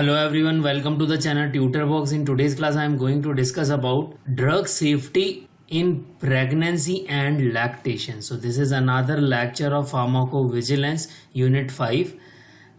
Hello everyone, welcome to the channel Tutor Box. In today's class, I am going to discuss about drug safety in pregnancy and lactation. So this is another lecture of pharmacovigilance unit 5,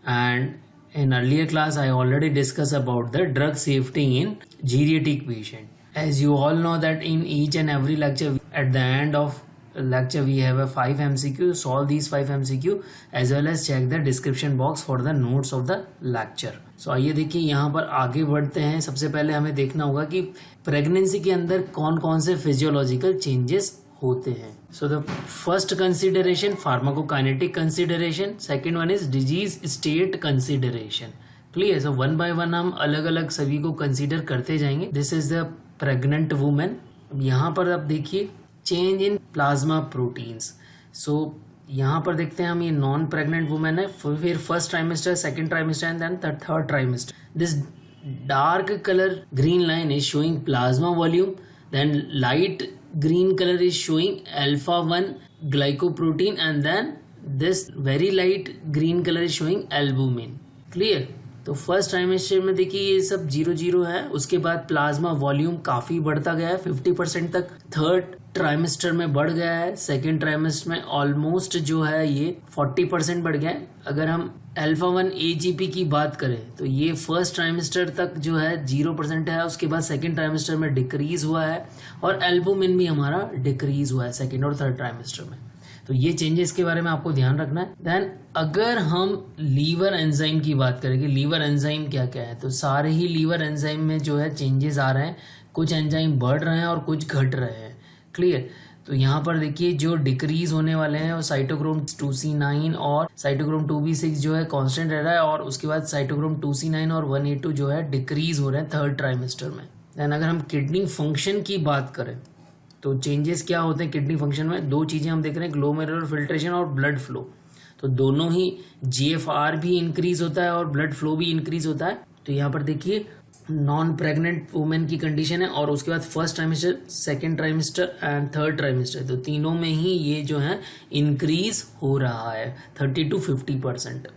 and in earlier class I already discussed about the drug safety in geriatric patient. As you all know that in each and every lecture, at the end of lecture we have a 5 MCQ. Solve these 5 MCQ as well as check the description box for the notes of the lecture. So आइए देखिए यहाँ पर आगे बढ़ते हैं. सबसे पहले हमें देखना होगा कि प्रेगनेंसी के अंदर कौन कौन से फिजियोलॉजिकल चेंजेस होते हैं. So the first consideration pharmacokinetic consideration, second one is disease state consideration. Clear. So one by one हम अलग अलग सभी को कंसीडर करते जाएंगे. This is the pregnant women. यहाँ पर आप देखिए चेंज इन प्लाज्मा प्रोटीन्स. सो यहाँ पर देखते हैं हम, ये नॉन प्रेग्नेंट वुमेन है, फिर first trimester, second trimester and then third trimester. This dark colour green line is showing plasma volume, then light green color is showing alpha 1 glycoprotein, and then this very light green color is showing albumin. Clear. तो first trimester में देखिए ये सब 0-0 है. उसके बाद plasma volume काफी बढ़ता गया है 50% तक. थर्ड ट्राइमेस्टर में बढ़ गया है. सेकेंड ट्राइमेस्टर में ऑलमोस्ट जो है ये 40% बढ़ गया है. अगर हम अल्फा 1 AGP की बात करें तो ये फर्स्ट ट्राइमेस्टर तक जो है 0% है. उसके बाद सेकेंड ट्राइमेस्टर में डिक्रीज हुआ है और एल्बुमिन भी हमारा डिक्रीज हुआ है सेकेंड और थर्ड ट्राइमेस्टर में. तो ये चेंजेस के बारे में आपको ध्यान रखना है. देन अगर हम लीवर एंजाइम की बात करें कि लीवर एंजाइम क्या क्या है, तो सारे ही लीवर एंजाइम में जो है चेंजेस आ रहे हैं. कुछ एंजाइम बढ़ रहे हैं और कुछ घट रहे हैं. क्लियर. तो यहाँ पर देखिए जो डिक्रीज होने वाले हैं वो साइटोक्रोम 2C9 और साइटोक्रोम 2B6 जो है कांस्टेंट रह रहा है, और उसके बाद साइटोक्रोम 2C9 और 1A2 जो है डिक्रीज हो रहे हैं थर्ड ट्राइमेस्टर में. देन अगर हम किडनी फंक्शन की बात करें तो चेंजेस क्या होते हैं किडनी फंक्शन में. दो चीजें हम देख रहे हैं, ग्लोमेरुलर फिल्ट्रेशन और ब्लड फ्लो. तो दोनों ही GFR भी इंक्रीज होता है और ब्लड फ्लो भी इंक्रीज होता है. तो यहाँ पर देखिए नॉन प्रेग्नेंट वुमेन की कंडीशन है, और उसके बाद first trimester, second trimester and third trimester, तो तीनों में ही ये जो है इंक्रीज हो रहा है 30 to 50%.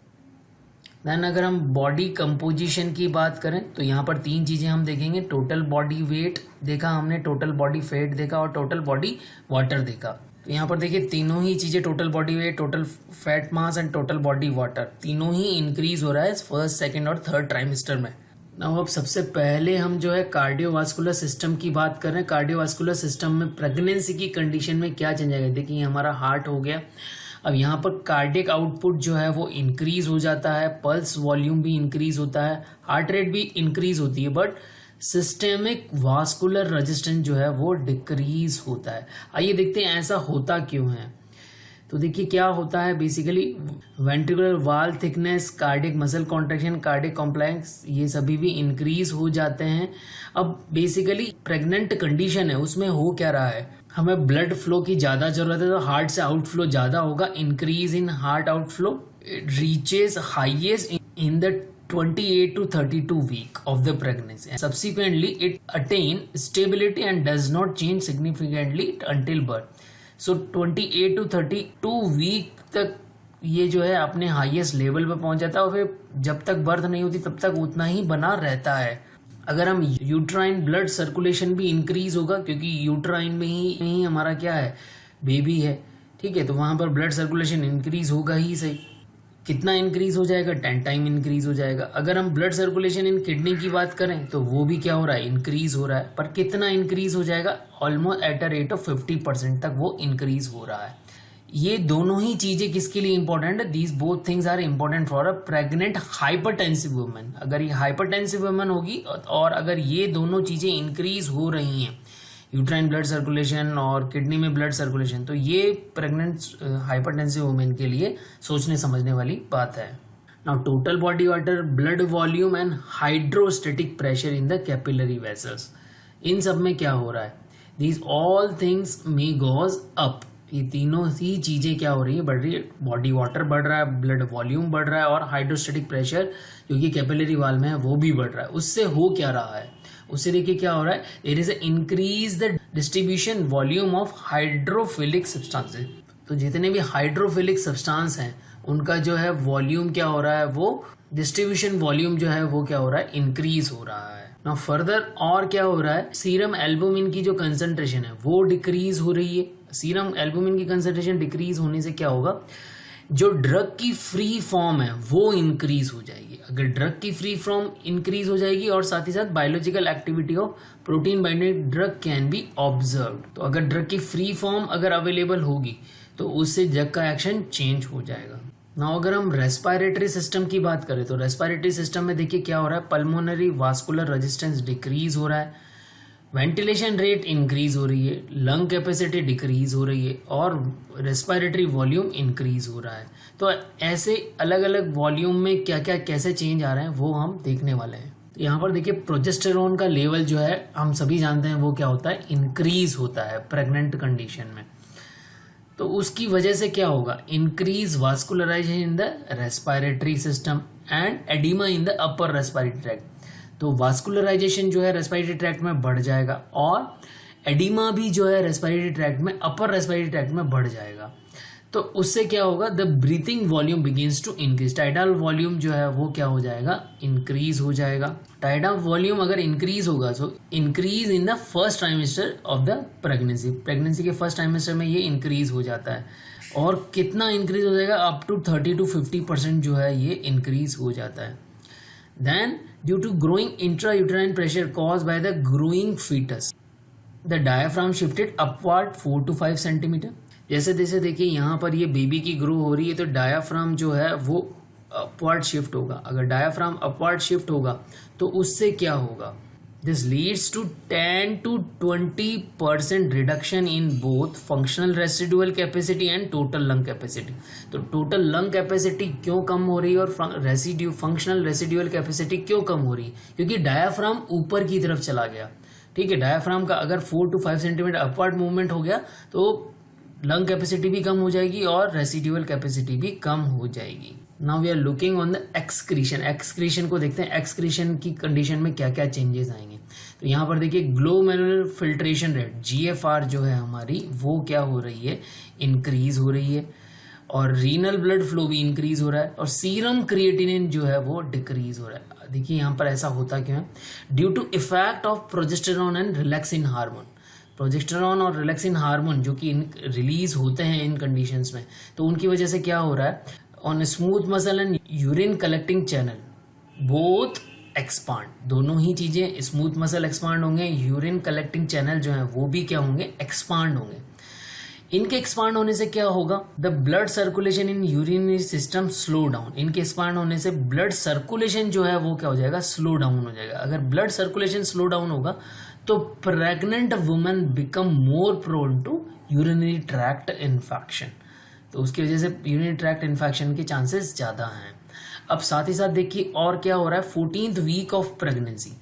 देन अगर हम बॉडी कंपोजिशन की बात करें तो यहाँ पर तीन चीजें हम देखेंगे. टोटल बॉडी वेट देखा हमने, टोटल बॉडी फैट देखा और टोटल बॉडी वाटर देखा. तो यहाँ पर देखिए तीनों ही चीजें, total body weight, total fat mass and total body water, तीनों ही इंक्रीज हो रहा है फर्स्ट, सेकेंड और थर्ड ट्राइमेस्टर में. नाउ अब सबसे पहले हम जो है कार्डियोवास्कुलर सिस्टम की बात कर रहे हैं. कार्डियोवास्कुलर सिस्टम में प्रेगनेंसी की कंडीशन में क्या चेंज आएगा. देखिए हमारा हार्ट हो गया. अब यहाँ पर कार्डियक आउटपुट जो है वो इंक्रीज हो जाता है, पल्स वॉल्यूम भी इंक्रीज होता है, हार्ट रेट भी इंक्रीज होती है, बट सिस्टेमिक वास्कुलर रेजिस्टेंस जो है वो डिक्रीज होता है. आइए देखते हैं ऐसा होता क्यों है. तो देखिए क्या होता है बेसिकली, वेंट्रिकुलर वाल thickness, cardiac muscle contraction, cardiac complex, ये सभी भी इंक्रीज हो जाते हैं. अब बेसिकली प्रेग्नेंट कंडीशन है, उसमें हो क्या रहा है, हमें ब्लड फ्लो की ज्यादा जरूरत है, तो हार्ट से आउटफ्लो ज्यादा होगा. Increase in heart outflow reaches highest in the 28 to 32 week of the pregnancy. And subsequently, it attain stability and does not change significantly until birth. So 28 to 32 week तक ये जो है अपने हाईएस्ट लेवल पे पहुंच जाता है, और फिर जब तक बर्थ नहीं होती तब तक उतना ही बना रहता है. अगर हम यूट्राइन ब्लड सर्कुलेशन भी इंक्रीज होगा, क्योंकि यूट्राइन में ही हमारा क्या है, बेबी है. ठीक है, तो वहां पर ब्लड सर्कुलेशन इंक्रीज होगा ही सही. कितना इंक्रीज हो जाएगा, 10 टाइम इंक्रीज हो जाएगा. अगर हम ब्लड सर्कुलेशन इन किडनी की बात करें तो वो भी क्या हो रहा है, इंक्रीज हो रहा है. पर कितना इंक्रीज हो जाएगा, almost at a rate of 50% तक वो इंक्रीज हो रहा है. ये दोनों ही चीजें किसके लिए इंपॉर्टेंट है, these both things are important for a pregnant hypertensive women. अगर ये हाइपरटेंसिव वुमेन होगी और अगर ये दोनों चीजें इंक्रीज हो रही हैं, यूट्राइन ब्लड सर्कुलेशन और किडनी में ब्लड सर्कुलेशन, तो ये प्रेग्नेंट हाइपरटेंसिव वुमेन के लिए सोचने समझने वाली बात है. Now total body water, blood volume and hydrostatic pressure in the capillary vessels, इन सब में क्या हो रहा है, these all things may goes up. ये तीनों ही चीजें क्या हो रही है, बढ़ रही है. बॉडी वाटर बढ़ रहा है, ब्लड वॉल्यूम बढ़ रहा है, और हाइड्रोस्टेटिक प्रेशर जो कि कैपिलरी वाल में है वो भी बढ़ रहा है. उससे हो क्या रहा है, उससे देखिए क्या हो रहा है, there is increase the distribution volume of hydrophilic substances. तो जितने भी हाइड्रोफिलिक सब्सटेंस हैं उनका जो है वॉल्यूम क्या हो रहा है, वो डिस्ट्रीब्यूशन वॉल्यूम जो है वो क्या हो रहा है, इंक्रीज हो रहा है। नाउ फर्दर और क्या हो रहा है, सीरम एल्बुमिन की जो कंसंट्रेशन है वो डिक्रीज हो रही है। सीरम एल्बुमिन की कंसंट्रेशन डिक्रीज होने से क्या होगा, जो ड्रग की फ्री फॉर्म है वो इंक्रीज हो जाएगी। अगर ड्रग की फ्री फॉर्म इंक्रीज हो जाएगी और साथ ही साथ biological activity of protein binding drug can be observed. तो अगर ड्रग की फ्री फॉर्म अगर अवेलेबल होगी तो उससे ड्रग का एक्शन चेंज हो जाएगा। ना अगर हम रेस्पिरेटरी सिस्टम की बात करें तो रेस्पिरेटरी सिस्टम में देखिए क्या हो रहा है, पल्मोनरी वास्कुलर रेजिस्टेंस डिक्रीज हो रहा है, वेंटिलेशन रेट इंक्रीज हो रही है, लंग कैपेसिटी डिक्रीज हो रही है और रेस्पिरेटरी वॉल्यूम इंक्रीज हो रहा है। तो ऐसे अलग अलग वॉल्यूम में क्या क्या कैसे चेंज आ रहे हैं वो हम देखने वाले हैं। तो यहाँ पर देखिए प्रोजेस्टेरोन का लेवल जो है हम सभी जानते हैं वो क्या होता है, इंक्रीज होता है प्रेग्नेंट कंडीशन में। तो उसकी वजह से क्या होगा, increase vascularisation in the respiratory system and edema in the upper respiratory tract. तो वास्कुलराइजेशन जो है रेस्पिरेटरी ट्रैक्ट में बढ़ जाएगा और एडिमा भी जो है रेस्पिरेटरी ट्रैक्ट में, अपर रेस्पिरेटरी ट्रैक्ट में बढ़ जाएगा। तो उससे क्या होगा, the breathing volume begins to increase. Tidal volume जो है वो क्या हो जाएगा, इंक्रीज हो जाएगा। टाइडल वॉल्यूम अगर इंक्रीज होगा तो increase in the first trimester of the pregnancy. Pregnancy के फर्स्ट ट्राइमेस्टर में ये इंक्रीज हो जाता है और कितना इंक्रीज हो जाएगा, अप टू 30 to 50% जो है ये इंक्रीज हो जाता है। Then due to growing intrauterine pressure caused by the growing foetus, the diaphragm shifted upward 4 to 5 centimetre. जैसे जैसे देखिए यहाँ पर ये बेबी की ग्रो हो रही है तो डायाफ्राम जो है वो अपवर्ड शिफ्ट होगा। अगर डायाफ्राम अपवर्ड शिफ्ट होगा तो उससे क्या होगा, this leads to 10 to 20% reduction in both functional residual capacity and total lung capacity. तो टोटल लंग कैपेसिटी क्यों कम हो रही है और फंक्शनल रेसिडुअल कैपेसिटी क्यों कम हो रही है, क्योंकि डायाफ्राम ऊपर की तरफ चला गया। ठीक है, डायाफ्राम का अगर 4 to 5 सेंटीमीटर अपवर्ड मूवमेंट हो गया तो लंग कैपेसिटी भी कम हो जाएगी और रेसिडुअल कैपेसिटी भी कम हो जाएगी। Now we are looking on the excretion. Excretion को देखते हैं, एक्सक्रीशन की कंडीशन में क्या क्या चेंजेस आएंगे। तो यहाँ पर देखिए ग्लोमेरुलर फिल्ट्रेशन रेट GFR जो है हमारी वो क्या हो रही है, इंक्रीज हो रही है और रीनल ब्लड फ्लो भी इंक्रीज हो रहा है और सीरम क्रिएटिनिन जो है वो डिक्रीज हो रहा है। देखिए यहाँ पर ऐसा होता क्यों है, due to effect of progesterone and relaxin hormone. Progesterone और रिलैक्सिन हार्मोन जो कि रिलीज होते हैं इन कंडीशंस में, तो उनकी वजह से क्या हो रहा है, on smooth muscle and urine collecting channel both expand. दोनों ही चीजें, स्मूथ मसल एक्सपांड होंगे, यूरिन कलेक्टिंग चैनल जो है वो भी क्या होंगे, एक्सपांड होंगे। इनके एक्सपांड होने से क्या होगा, the blood circulation in urinary system slow down. इनके एक्सपांड होने से ब्लड सर्कुलेशन जो है वो क्या हो जाएगा, स्लो डाउन हो जाएगा। अगर ब्लड सर्कुलेशन स्लो डाउन होगा तो pregnant women become more prone to urinary tract infection. तो उसकी वजह से यूरिनरी ट्रैक्ट इन्फेक्शन के चांसेस ज़्यादा हैं। अब साथ ही साथ देखिए और क्या हो रहा है, 14th week of pregnancy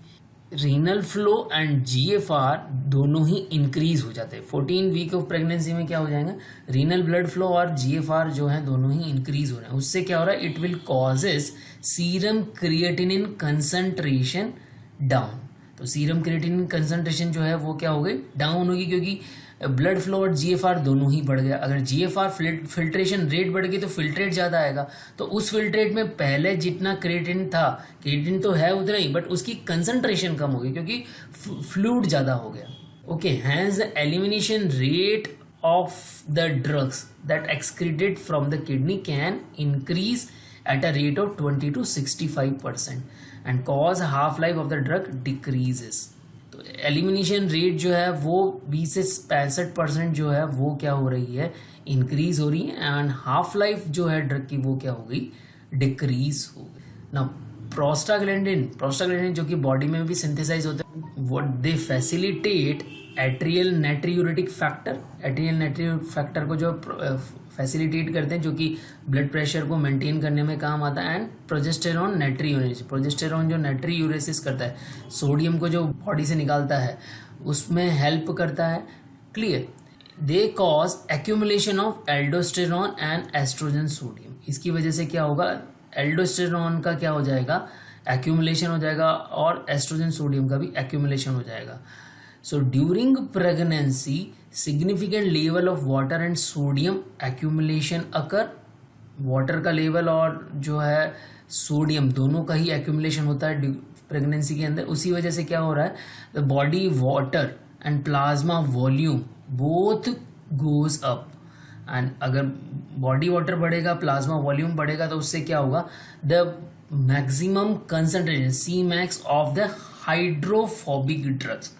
renal flow and GFR दोनों ही इंक्रीज हो जाते हैं। 14 वीक ऑफ प्रेगनेंसी में क्या हो जाएगा, रीनल ब्लड फ्लो और GFR जो है दोनों ही इंक्रीज हो रहे हैं। उससे क्या हो रहा है, it will causes serum creatinine concentration down. तो सीरम क्रिएटिनिन कंसंट्रेशन जो है वो क्या हो गई, डाउन होगी, क्योंकि ब्लड फ्लो और GFR दोनों ही बढ़ गया। अगर GFR फिल्ट्रेशन रेट बढ़ गई तो फिल्ट्रेट ज़्यादा आएगा, तो उस फिल्ट्रेट में पहले जितना क्रिएटिन था, क्रिएटिन तो है उतना ही बट उसकी कंसंट्रेशन कम हो गई क्योंकि फ्लूइड ज़्यादा हो गया। Okay, hence the elimination rate of the drugs that excreted from the kidney can increase at a rate of 20 to 65% and cause half life of the drug decreases। तो elimination rate जो है वो 20 से 65% जो है वो क्या हो रही है, इंक्रीज हो रही है एंड हाफ लाइफ जो है ड्रग की वो क्या हो गई, डिक्रीज हो गई। ना प्रोस्टाग्लैंडिन जो कि बॉडी में भी सिंथेसाइज होते हैं, what they facilitate atrial natriuretic factor. Atrial natriuretic factor को जो फैसिलिटेट करते हैं, जो कि ब्लड प्रेशर को मेंटेन करने में काम आता है। एंड प्रोजेस्टेरॉन नाइट्रियूरेसिस, प्रोजेस्टेरॉन जो नाइट्रियूरेसिस करता है, सोडियम को जो बॉडी से निकालता है उसमें हेल्प करता है। Clear, they cause accumulation of aldosterone and oestrogen sodium. इसकी वजह से क्या होगा, एल्डोस्टेरॉन का क्या हो जाएगा, एक्यूमुलेशन हो जाएगा और एस्ट्रोजन सोडियम का भी एक्यूमुलेशन हो जाएगा। So during pregnancy, significant level of water and sodium accumulation occur। Water का लेवल और जो है सोडियम, दोनों का ही एक्यूमुलेशन होता है प्रेगनेंसी के अंदर। उसी वजह से क्या हो रहा है, the body water and plasma volume both goes up. And अगर बॉडी वाटर बढ़ेगा, प्लाज्मा वॉल्यूम बढ़ेगा, तो उससे क्या होगा, the maximum concentration C max of the hydrophobic drugs,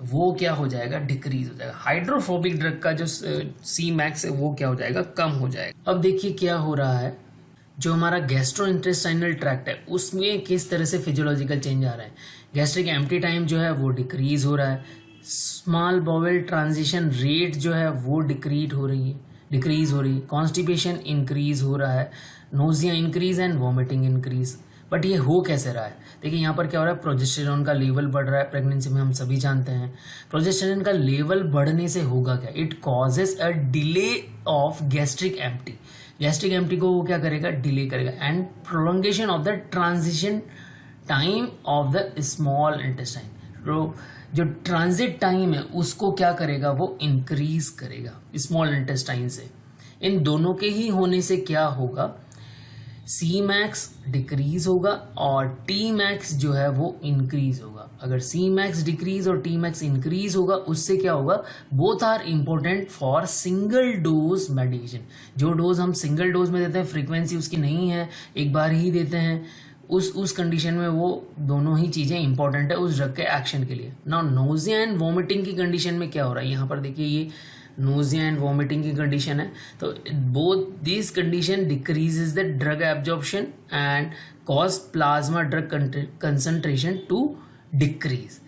वो क्या हो जाएगा, डिक्रीज हो जाएगा। हाइड्रोफोबिक ड्रग का जो सी मैक्स है वो क्या हो जाएगा, कम हो जाएगा। अब देखिए क्या हो रहा है, जो हमारा गैस्ट्रोइंटेस्टाइनल ट्रैक्ट है उसमें किस तरह से फिजियोलॉजिकल चेंज आ रहा है। गैस्ट्रिक एम्प्टी टाइम जो है वो डिक्रीज हो रहा है, स्मॉल बाउल ट्रांजिशन रेट जो है वो डिक्रीज हो रही है, कॉन्स्टिपेशन इंक्रीज हो रहा है, nausea increase and vomiting increase. But ये हो कैसे रहा है, देखिए यहाँ पर क्या हो रहा है, प्रोजेस्टेरॉन का लेवल बढ़ रहा है प्रेगनेंसी में, हम सभी जानते हैं। प्रोजेस्टेरॉन का लेवल बढ़ने से होगा क्या, it causes a delay of gastric empty. Gastric empty को वो क्या करेगा, डिले करेगा, and prolongation of the transition time of the small intestine, जो ट्रांजिट टाइम है उसको क्या करेगा, वो इंक्रीज करेगा स्मॉल इंटेस्टाइन से। इन दोनों के ही होने से क्या होगा, सी मैक्स डिक्रीज होगा और टी मैक्स जो है वो इंक्रीज होगा। अगर सी मैक्स डिक्रीज और टी मैक्स इंक्रीज होगा, उससे क्या होगा, both are important for single dose medication. जो डोज हम सिंगल डोज में देते हैं, फ्रीक्वेंसी उसकी नहीं है, एक बार ही देते हैं, उस कंडीशन में वो दोनों ही चीजें इंपॉर्टेंट है उस ड्रग के एक्शन के लिए। नाउ नोजिया एंड वॉमिटिंग की कंडीशन में क्या हो रहा है, यहाँ पर देखिए ये नोजिया एंड वॉमिटिंग की कंडीशन है, तो both this condition decreases the drug absorption and cause plasma drug concentration to decrease.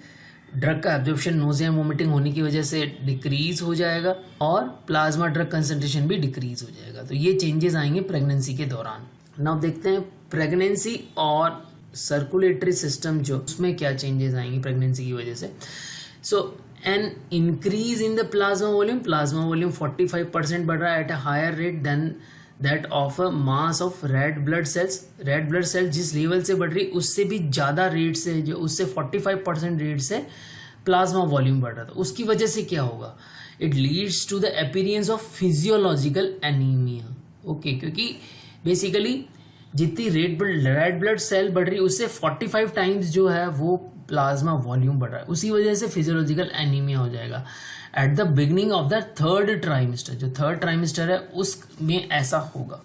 Drug का एब्जॉर्प्शन नोजिया एंड वॉमिटिंग होने की वजह से डिक्रीज हो जाएगा और प्लाज्मा ड्रग कंसंट्रेशन भी डिक्रीज हो जाएगा। तो ये चेंजेस आएंगे प्रेगनेंसी के दौरान। नाउ देखते हैं प्रेगनेंसी और सर्कुलेटरी सिस्टम जो उसमें क्या चेंजेस आएंगे प्रेगनेंसी की वजह से। So an increase in the plasma volume 45% बढ़ रहा है at a higher rate than that of a mass of red blood cells जिस लेवल से बढ़ रही उससे भी ज़्यादा रेट से, जो उससे 45% रेट से प्लाज्मा वॉल्यूम बढ़ रहा था। उसकी वजह से क्या होगा, it leads to the appearance of physiological anaemia. Okay, क्योंकि बेसिकली जितनी रेड ब्लड सेल बढ़ रही है उससे 45 टाइम्स जो है वो प्लाज्मा वॉल्यूम बढ़ रहा है, उसी वजह से फिजियोलॉजिकल एनीमिया हो जाएगा at the beginning of the third trimester. जो थर्ड ट्राइमेस्टर है उसमें ऐसा होगा।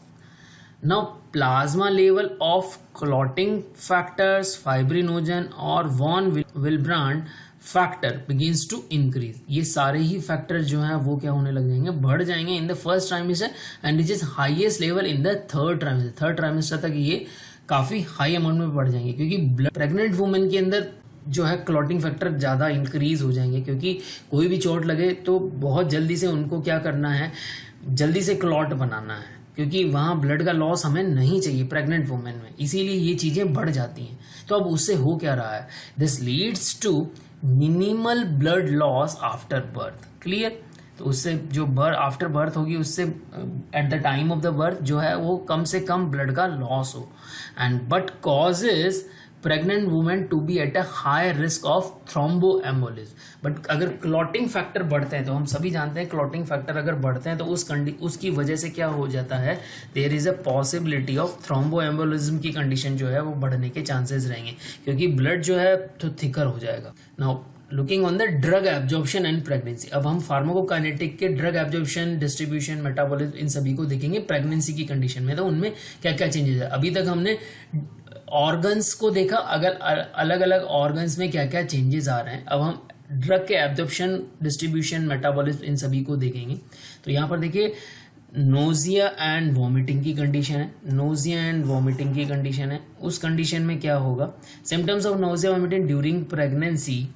Now plasma level of clotting factors, fibrinogen और von Willebrand factor begins to increase. ये सारे ही फैक्टर जो हैं वो क्या होने लग जाएंगे, बढ़ जाएंगे इन the first trimester and it is highest level in the third trimester तक ये काफी हाई अमाउंट में बढ़ जाएंगे, क्योंकि प्रेग्नेंट वुमेन के अंदर जो है क्लॉटिंग फैक्टर ज़्यादा इंक्रीज हो जाएंगे, क्योंकि कोई भी चोट लगे तो बहुत जल्दी से उनको क्या करना है, जल्दी से क्लॉट बनाना है, क्योंकि वहाँ ब्लड का लॉस हमें नहीं चाहिए प्रेग्नेंट वुमेन में, इसीलिए ये चीज़ें बढ़ जाती हैं। तो अब उससे हो क्या रहा है, this leads to minimal blood loss after birth. Clear, तो उससे जो आफ्टर बर्थ होगी उससे at the time of the birth जो है वो कम से कम ब्लड का लॉस हो, and but causes pregnant women to be at a high risk of thromboembolism. But अगर क्लॉटिंग फैक्टर बढ़ते हैं, तो हम सभी जानते हैं क्लॉटिंग फैक्टर अगर बढ़ते हैं तो उसकी वजह से क्या हो जाता है, there is a possibility of thromboembolism की कंडीशन जो है वो बढ़ने के चांसेस रहेंगे, क्योंकि ब्लड जो है तो थिकर हो जाएगा। Now looking on the drug absorption and pregnancy, अब हम फार्माकोकाइनेटिक के ड्रग एब्जॉर्प्शन, डिस्ट्रीब्यूशन, मेटाबॉलिज्म इन सभी को देखेंगे प्रेगनेंसी की कंडीशन में। तो उनमें क्या क्या चेंजेस है, अभी तक हमने ऑर्गन्स को देखा, अगर अलग अलग ऑर्गन्स में क्या क्या चेंजेस आ रहे हैं, अब हम ड्रग के एब्जॉर्प्शन, डिस्ट्रीब्यूशन, मेटाबॉलिज्म इन सभी को देखेंगे। तो यहाँ पर देखिए नोजिया एंड वॉमिटिंग की कंडीशन है, उस कंडीशन में क्या होगा, symptoms of nausea vomiting during pregnancy,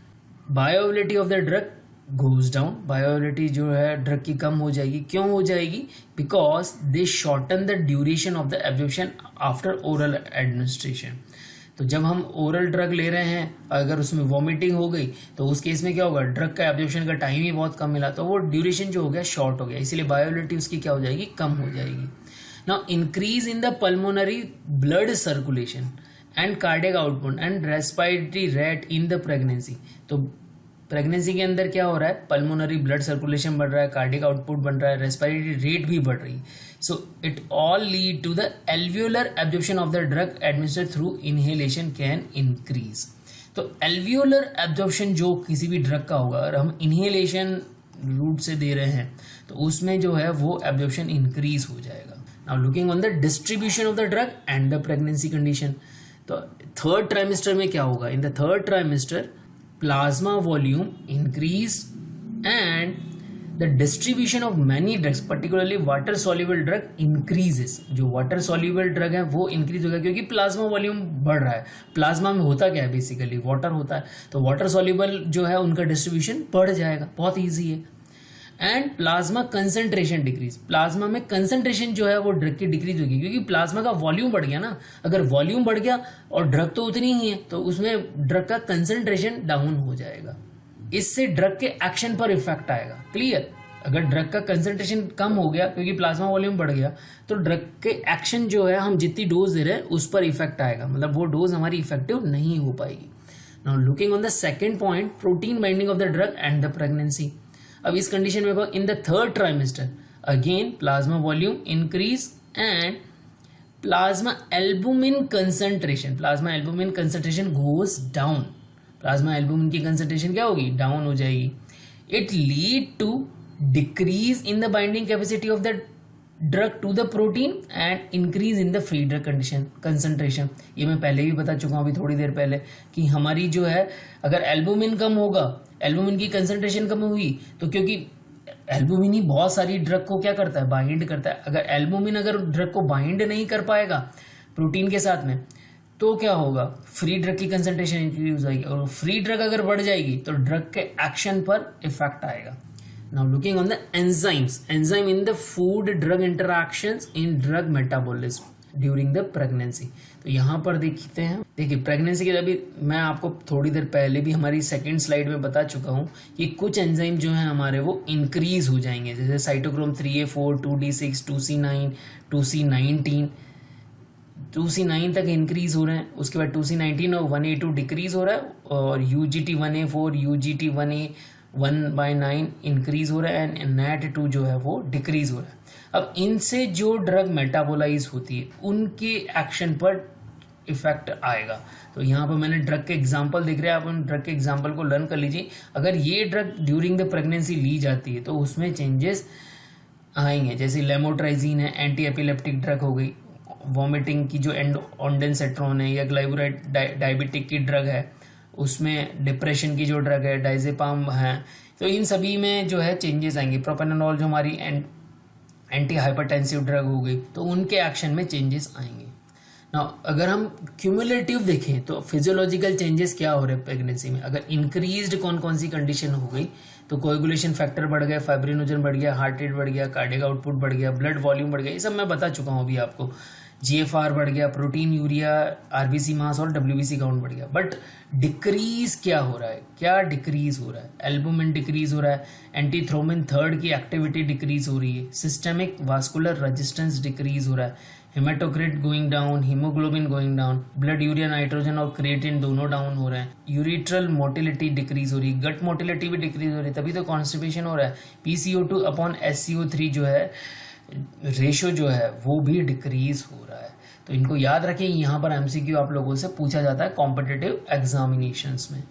bioavailability of the drug goes down, bioavailability जो है ड्रग की कम हो जाएगी। क्यों हो जाएगी, because they shorten the duration of the absorption after oral administration. तो जब हम ओरल ड्रग ले रहे हैं, अगर उसमें वॉमिटिंग हो गई तो उस केस में क्या होगा, ड्रग का एब्जॉर्प्शन का टाइम ही बहुत कम मिला, तो वो ड्यूरेशन जो हो गया शॉर्ट हो गया, इसीलिए बायोअवेलेबिलिटी उसकी क्या हो जाएगी, कम हो जाएगी। Now increase in the pulmonary blood circulation and cardiac output and respiratory rate in the pregnancy. तो प्रेगनेंसी के अंदर क्या हो रहा है, पल्मोनरी ब्लड सर्कुलेशन बढ़ रहा है, कार्डिक आउटपुट बढ़ रहा है, रेस्पिरेटरी रेट भी बढ़ रही है. So it all lead to the alveolar absorption of the drug administered through inhalation can increase. तो एल्वियोलर एब्जॉर्प्शन जो किसी भी ड्रग का होगा, अगर हम इनहेलेशन रूट से दे रहे हैं तो उसमें जो है वो एब्जॉर्प्शन इंक्रीज हो जाएगा. Now looking on the distribution of the drug and the pregnancy condition. तो थर्ड ट्राइमेस्टर में क्या होगा, इन the third trimester plasma volume increase and the distribution of many drugs particularly water soluble drug increases. जो water soluble drug है वो increase होगा क्योंकि plasma volume बढ़ रहा है. plasma में होता क्या है, basically water होता है, तो water soluble जो है उनका distribution बढ़ जाएगा, बहुत easy है. And plasma concentration decrease, plasma में कंसंट्रेशन जो है वो ड्रग की डिक्रीज होगी क्योंकि प्लाज्मा का वॉल्यूम बढ़ गया ना. अगर वॉल्यूम बढ़ गया और ड्रग तो उतनी ही है तो उसमें ड्रग का कंसंट्रेशन डाउन हो जाएगा. इससे ड्रग के एक्शन पर इफेक्ट आएगा. क्लियर, अगर ड्रग का कंसंट्रेशन कम हो गया क्योंकि प्लाज्मा वॉल्यूम बढ़ गया तो ड्रग के एक्शन जो है हम जितनी डोज दे रहे हैं उस पर इफेक्ट आएगा, मतलब वो डोज हमारी इफेक्टिव नहीं हो पाएगी. Now looking on the second point, protein binding of the drug and the pregnancy. अब इस कंडीशन में in the third trimester again plasma volume increase and plasma albumin concentration goes down. Plasma albumin की concentration क्या होगी, down हो जाएगी. It lead to decrease in the binding capacity of the drug to the protein and increase in the free drug concentration. ये मैं पहले भी बता चुका हूँ अभी थोड़ी देर पहले कि हमारी जो है अगर एल्बुमिन कम होगा, एल्बुमिन की कंसंट्रेशन कम हुई तो क्योंकि एल्बुमिन ही बहुत सारी ड्रग को क्या करता है, बाइंड करता है. अगर एल्बुमिन अगर ड्रग को बाइंड नहीं कर पाएगा प्रोटीन के साथ में तो क्या होगा, फ्री ड्रग की कंसंट्रेशन इंक्रीज हो जाएगी और फ्री ड्रग अगर बढ़ जाएगी तो ड्रग के एक्शन पर इफेक्ट आएगा. Now looking on the enzymes, enzyme in the food drug interactions in drug metabolism during the pregnancy. तो यहाँ पर देखते हैं, देखिए प्रेगनेंसी के अभी मैं आपको थोड़ी देर पहले भी हमारी सेकंड स्लाइड में बता चुका हूँ कि कुछ एंजाइम जो हैं हमारे वो इंक्रीज हो जाएंगे, जैसे cytochrome 3A4, 2D6, 2C9, 2C19, 2C9 तक इंक्रीज हो रहे हैं. उसके बाद 2C19 और 1A2 डिक्रीज हो रहा है और UGT1A4, UGT1A1/9 इंक्रीज हो रहा है एंड NAT2 जो है वो डिक्रीज हो रहा है. अब इनसे जो ड्रग मेटाबोलाइज होती है उनके एक्शन पर इफेक्ट आएगा. तो यहाँ पर मैंने ड्रग के एग्जांपल दिख रहे हैं, आप उन ड्रग के एग्जांपल को लर्न कर लीजिए. अगर ये ड्रग ड्यूरिंग द प्रेगनेंसी ली जाती है तो उसमें चेंजेस आएंगे, जैसे लेमोट्राइजीन है, एंटी एपिलेप्टिक ड्रग हो गई, वॉमिटिंग की जो ऑन्डेंसेट्रॉन है या ग्लाइबुराइड डायबिटिक की ड्रग है, उसमें डिप्रेशन की जो ड्रग है डाइजेपाम है, तो इन सभी में जो है चेंजेस आएंगे. प्रोपेनोल जो हमारी एंटी हाइपरटेंसिव ड्रग हो गई तो उनके एक्शन में चेंजेस आएंगे. नाउ अगर हम क्यूमुलेटिव देखें तो फिजियोलॉजिकल चेंजेस क्या हो रहे हैं प्रेगनेंसी में. अगर इंक्रीज्ड कौन कौन सी कंडीशन हो गई तो कोएगुलेशन फैक्टर बढ़ गया, फाइब्रिनोजन बढ़ गया, हार्ट रेट बढ़ गया, कार्डियक आउटपुट बढ़ गया, ब्लड वॉल्यूम बढ़ गया, ये सब मैं बता चुका हूँ अभी आपको. GFR बढ़ गया, प्रोटीन, यूरिया, RBC मास और WBC काउंट बढ़ गया. बट डिक्रीज क्या हो रहा है, क्या डिक्रीज हो रहा है, एल्बुमिन डिक्रीज हो रहा है, एंटीथ्रोमिन थर्ड की एक्टिविटी डिक्रीज हो रही है, सिस्टेमिक वास्कुलर रेजिस्टेंस डिक्रीज हो रहा है, haematocrit going down, haemoglobin going down, blood urea nitrogen और क्रिएटिन दोनों डाउन हो रहे हैं, यूरिट्रल मोटिलिटी डिक्रीज हो रही है, गट मोटिलिटी भी डिक्रीज हो रही है, तभी तो कॉन्स्टिपेशन हो रहा है. PCO2/SCO3 जो है रेशो जो है वो भी डिक्रीज हो रहा है. तो इनको याद रखें, यहाँ पर MCQ आप लोगों से पूछा जाता है कॉम्पिटिटिव एग्जामिनेशंस में.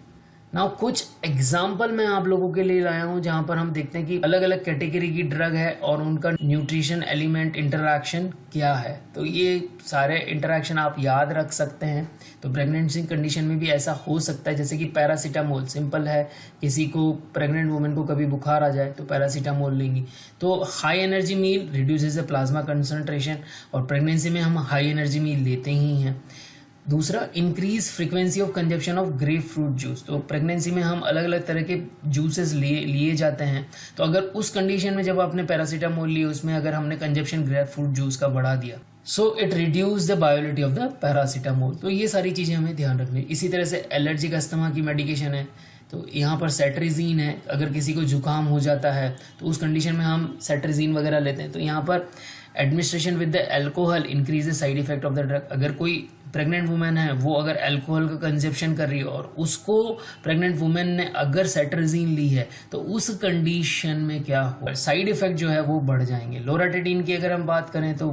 नाउ कुछ एग्जाम्पल मैं आप लोगों के लिए लाया हूँ जहाँ पर हम देखते हैं कि अलग अलग कैटेगरी की ड्रग है और उनका न्यूट्रिशन एलिमेंट इंटरैक्शन क्या है. तो ये सारे इंटरैक्शन आप याद रख सकते हैं. तो प्रेगनेंसी कंडीशन में भी ऐसा हो सकता है, जैसे कि पैरासीटामोल सिंपल है, किसी को प्रेग्नेंट वुमेन को कभी बुखार आ जाए तो पैरासीटामोल लेंगी. तो high energy meal reduces the plasma concentration और प्रेगनेंसी में हम हाई एनर्जी मील लेते ही हैं. दूसरा, increase frequency of consumption of grapefruit juice. तो प्रेगनेंसी में हम अलग अलग तरह के जूसेस लिए जाते हैं. तो अगर उस कंडीशन में जब आपने पैरासीटामोल लिए उसमें अगर हमने कंजप्शन ग्रेप फ्रूट जूस का बढ़ा दिया, so it reduce the bioavailability of the paracetamol. तो ये सारी चीज़ें हमें ध्यान रखनी. इसी तरह से एलर्जिक अस्थमा की मेडिकेशन है, तो यहाँ पर सेट्रिजीन है. अगर किसी को जुकाम हो जाता है तो उस कंडीशन में हम सेट्रिजीन वगैरह लेते हैं. तो यहाँ पर administration with the alcohol increase the side effect of the drug. अगर कोई प्रेग्नेंट वुमेन है वो अगर अल्कोहल का कंजप्शन कर रही है और उसको प्रेग्नेंट वुमेन ने अगर सेट्राजीन ली है तो उस कंडीशन में क्या हो, साइड इफेक्ट जो है वो बढ़ जाएंगे। लोराटिडिन की अगर हम बात करें तो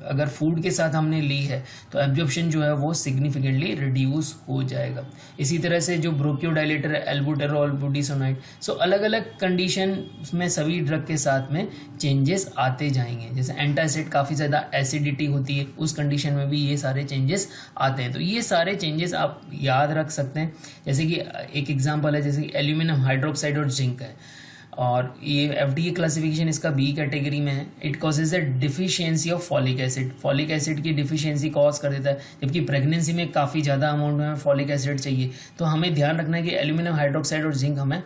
अगर फूड के साथ हमने ली है तो एब्जॉर्प्शन जो है वो सिग्निफिकेंटली रिड्यूस हो जाएगा। इसी तरह से जो ब्रोंकियोडायलेटर है एल्बुटेरॉल, बुटीसोनाइड, सो अलग अलग कंडीशन में सभी ड्रग के साथ में चेंजेस आते जाएंगे। जैसे एंटासिड काफ़ी ज़्यादा एसिडिटी होती है, उस कंडीशन में भी ये सारे चेंजेस आते हैं। तो ये सारे चेंजेस आप याद रख सकते हैं। जैसे कि एक एग्जांपल है, जैसे कि एल्यूमिनियम हाइड्रोक्साइड और जिंक है, और ये एफडीए क्लासिफिकेशन इसका बी कैटेगरी में है। It causes the deficiency of folic acid, folic acid की डिफिशियंसी कॉज कर देता है, जबकि प्रेगनेंसी में काफ़ी ज़्यादा अमाउंट में फॉलिक एसिड चाहिए। तो हमें ध्यान रखना है कि एल्यूमिनियम हाइड्रोक्साइड और जिंक हमें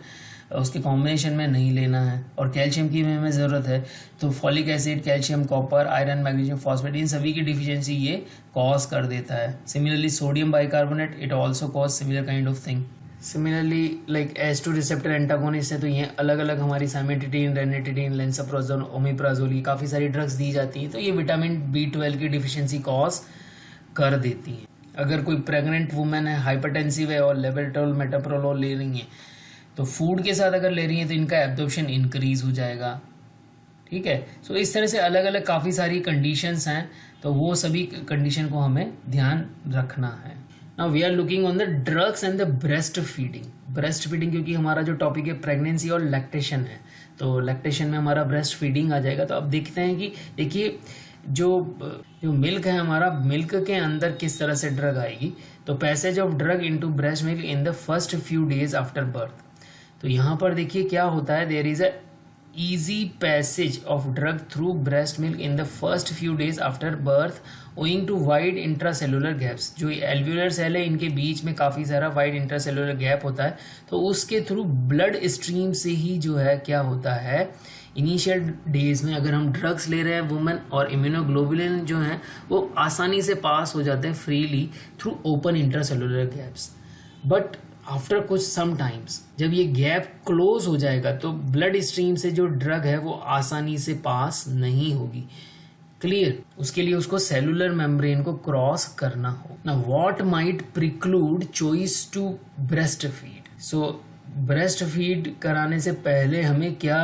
उसके कॉम्बिनेशन में नहीं लेना है। और कैल्शियम की हमें ज़रूरत है, तो folic acid, calcium, copper, iron, magnesium, phosphate, इन सभी की डिफिशियंसी ये कॉज कर देता है। Similarly sodium bicarbonate, it also cause similar kind of thing. Similarly like H2 receptor antagonist है, तो ये अलग अलग हमारी साइमेटिडीन, रेनिटिडीन, लेंसोप्राजोल, ओमेप्राजोल, ये काफ़ी सारी ड्रग्स दी जाती हैं। तो ये विटामिन B12 की डिफिशियंसी कॉज कर देती हैं। अगर कोई प्रेग्नेंट वुमेन है, हाइपरटेंसिव है और लेबोट्रोल, मेटाप्रोलोल ले रही हैं, तो फूड के साथ अगर ले रही हैं तो इनका एब्जॉर्प्शन इंक्रीज हो जाएगा। ठीक है, सो इस तरह से अलग अलग काफ़ी सारी कंडीशंस हैं, तो वो सभी कंडीशन को हमें ध्यान रखना है। Now we are looking on the drugs and the breast feeding. Breast feeding क्योंकि हमारा जो टॉपिक है प्रेगनेंसी और लैक्टेशन है, तो लैक्टेशन में हमारा ब्रेस्ट फीडिंग आ जाएगा। तो अब देखते हैं कि देखिए जो मिल्क है हमारा, मिल्क के अंदर किस तरह से ड्रग आएगी। तो passage of drug into breast milk in the first few days after birth. तो यहाँ पर देखिए क्या होता है, there is a easy passage of drug through breast milk in the first few days after birth owing to wide intracellular gaps। जो alveolar cell है इनके बीच में काफ़ी सारा वाइड इंट्रासेलुलर गैप होता है, तो उसके थ्रू ब्लड स्ट्रीम से ही जो है क्या होता है, इनिशियल डेज में अगर हम ड्रग्स ले रहे हैं वुमेन, और इम्यूनोग्लोबुलिन जो है वो आसानी से पास हो जाते हैं freely through open intracellular gaps. But after कुछ सम टाइम्स जब ये गैप क्लोज हो जाएगा तो ब्लड स्ट्रीम से जो ड्रग है वो आसानी से पास नहीं होगी। क्लियर, उसके लिए उसको सेलुलर मेम्ब्रेन को क्रॉस करना हो। ना what might preclude choice to breast feed. So breast feed कराने से पहले हमें क्या